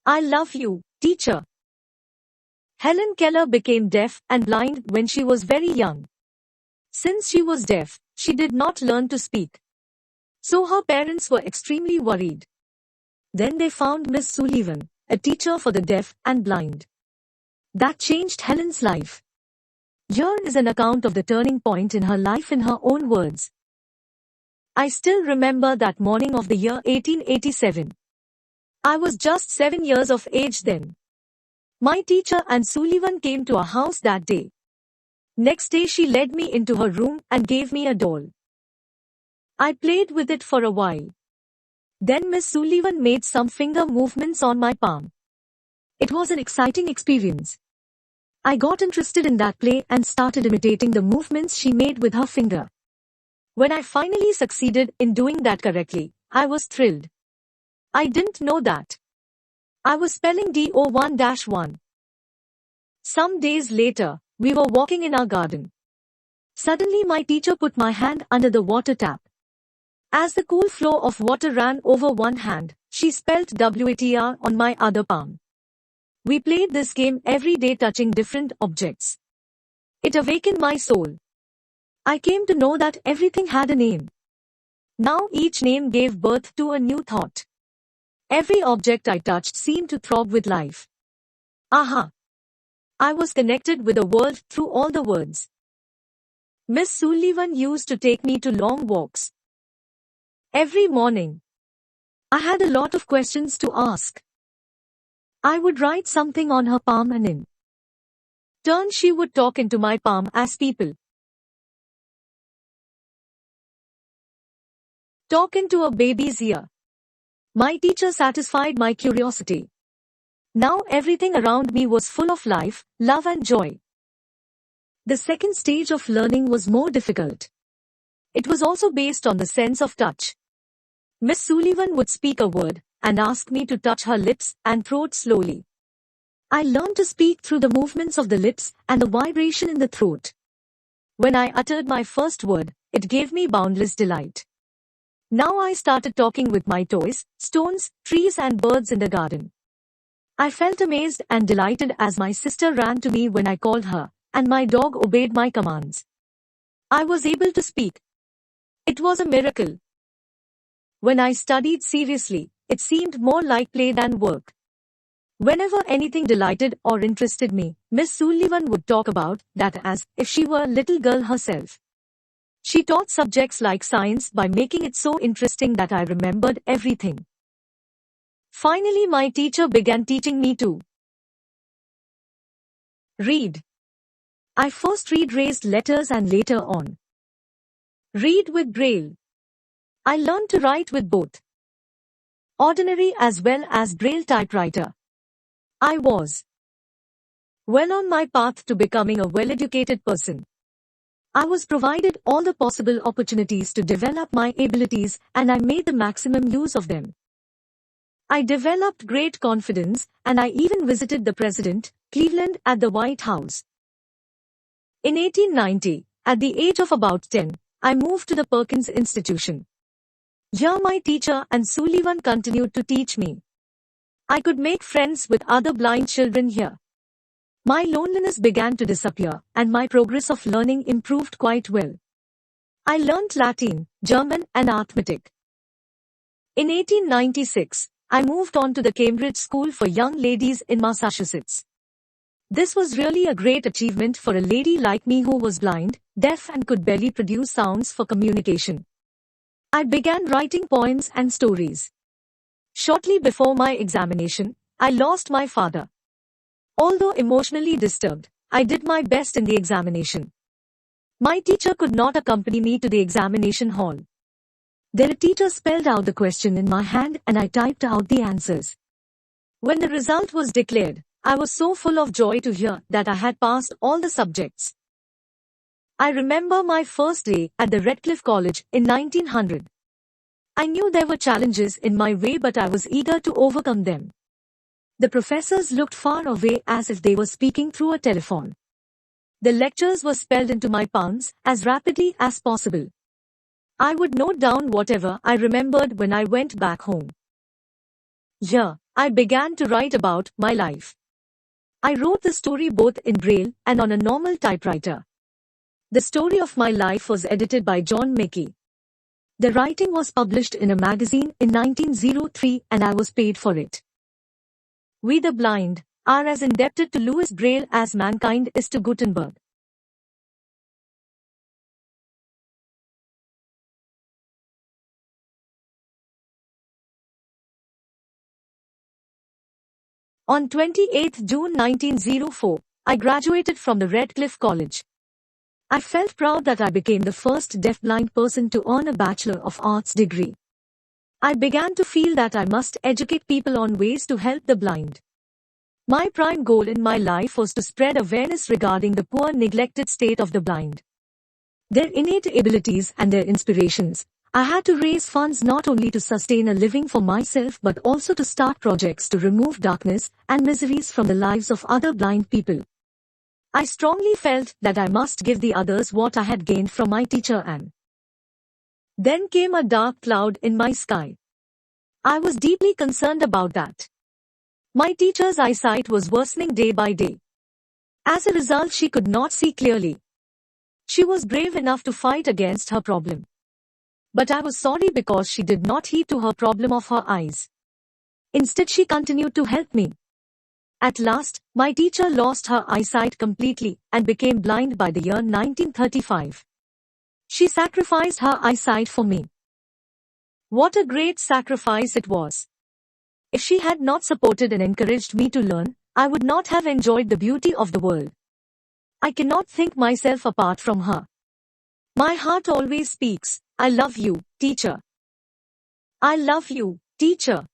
I love you, teacher. Helen Keller became deaf and blind when she was very young. Since she was deaf, she did not learn to speak. So her parents were extremely worried. Then they found Miss Sullivan, a teacher for the deaf and blind. That changed Helen's life. Here is an account of the turning point in her life in her own words. I still remember that morning of the year 1887. I was just 7 years of age then. My teacher and Sullivan came to our house that day. Next day she led me into her room and gave me a doll. I played with it for a while. Then Miss Sullivan made some finger movements on my palm. It was an exciting experience. I got interested in that play and started imitating the movements she made with her finger. When I finally succeeded in doing that correctly, I was thrilled. I didn't know that I was spelling DO1-1. Some days later, we were walking in our garden. Suddenly my teacher put my hand under the water tap. As the cool flow of water ran over one hand, she spelled WATR on my other palm. We played this game every day touching different objects. It awakened my soul. I came to know that everything had a name. Now each name gave birth to a new thought. Every object I touched seemed to throb with life. Aha! I was connected with the world through all the words. Miss Sullivan used to take me to long walks. Every morning, I had a lot of questions to ask. I would write something on her palm and in turn she would talk into my palm as people talk into a baby's ear. My teacher satisfied my curiosity. Now everything around me was full of life, love and joy. The second stage of learning was more difficult. It was also based on the sense of touch. Miss Sullivan would speak a word and ask me to touch her lips and throat slowly. I learned to speak through the movements of the lips and the vibration in the throat. When I uttered my first word, it gave me boundless delight. Now I started talking with my toys, stones, trees and birds in the garden. I felt amazed and delighted as my sister ran to me when I called her, and my dog obeyed my commands. I was able to speak. It was a miracle. When I studied seriously, it seemed more like play than work. Whenever anything delighted or interested me, Miss Sullivan would talk about that as if she were a little girl herself. She taught subjects like science by making it so interesting that I remembered everything. Finally, my teacher began teaching me to read. I first read raised letters and later on read with Braille. I learned to write with both ordinary as well as Braille typewriter. I was well on my path to becoming a well-educated person. I was provided all the possible opportunities to develop my abilities and I made the maximum use of them. I developed great confidence and I even visited the President, Cleveland, at the White House. In 1890, at the age of about 10, I moved to the Perkins Institution. Here my teacher and Sullivan continued to teach me. I could make friends with other blind children here. My loneliness began to disappear and my progress of learning improved quite well. I learnt Latin, German and arithmetic. In 1896, I moved on to the Cambridge School for Young Ladies in Massachusetts. This was really a great achievement for a lady like me who was blind, deaf and could barely produce sounds for communication. I began writing poems and stories. Shortly before my examination, I lost my father. Although emotionally disturbed, I did my best in the examination. My teacher could not accompany me to the examination hall. The teacher spelled out the question in my hand and I typed out the answers. When the result was declared, I was so full of joy to hear that I had passed all the subjects. I remember my first day at the Redcliffe College in 1900. I knew there were challenges in my way but I was eager to overcome them. The professors looked far away as if they were speaking through a telephone. The lectures were spelled into my palms as rapidly as possible. I would note down whatever I remembered when I went back home. Here, I began to write about my life. I wrote the story both in Braille and on a normal typewriter. The story of my life was edited by John Mackey. The writing was published in a magazine in 1903 and I was paid for it. We the blind are as indebted to Louis Braille as mankind is to Gutenberg. On 28 June 1904, I graduated from the Redcliffe College. I felt proud that I became the first deafblind person to earn a Bachelor of Arts degree. I began to feel that I must educate people on ways to help the blind. My prime goal in my life was to spread awareness regarding the poor, neglected state of the blind. Their innate abilities and their inspirations. I had to raise funds not only to sustain a living for myself but also to start projects to remove darkness and miseries from the lives of other blind people. I strongly felt that I must give the others what I had gained from my teacher Anne. Then came a dark cloud in my sky. I was deeply concerned about that. My teacher's eyesight was worsening day by day. As a result, she could not see clearly. She was brave enough to fight against her problem. But I was sorry because she did not heed to her problem of her eyes. Instead, she continued to help me. At last, my teacher lost her eyesight completely and became blind by the year 1935. She sacrificed her eyesight for me. What a great sacrifice it was. If she had not supported and encouraged me to learn, I would not have enjoyed the beauty of the world. I cannot think myself apart from her. My heart always speaks, I love you, teacher. I love you, teacher.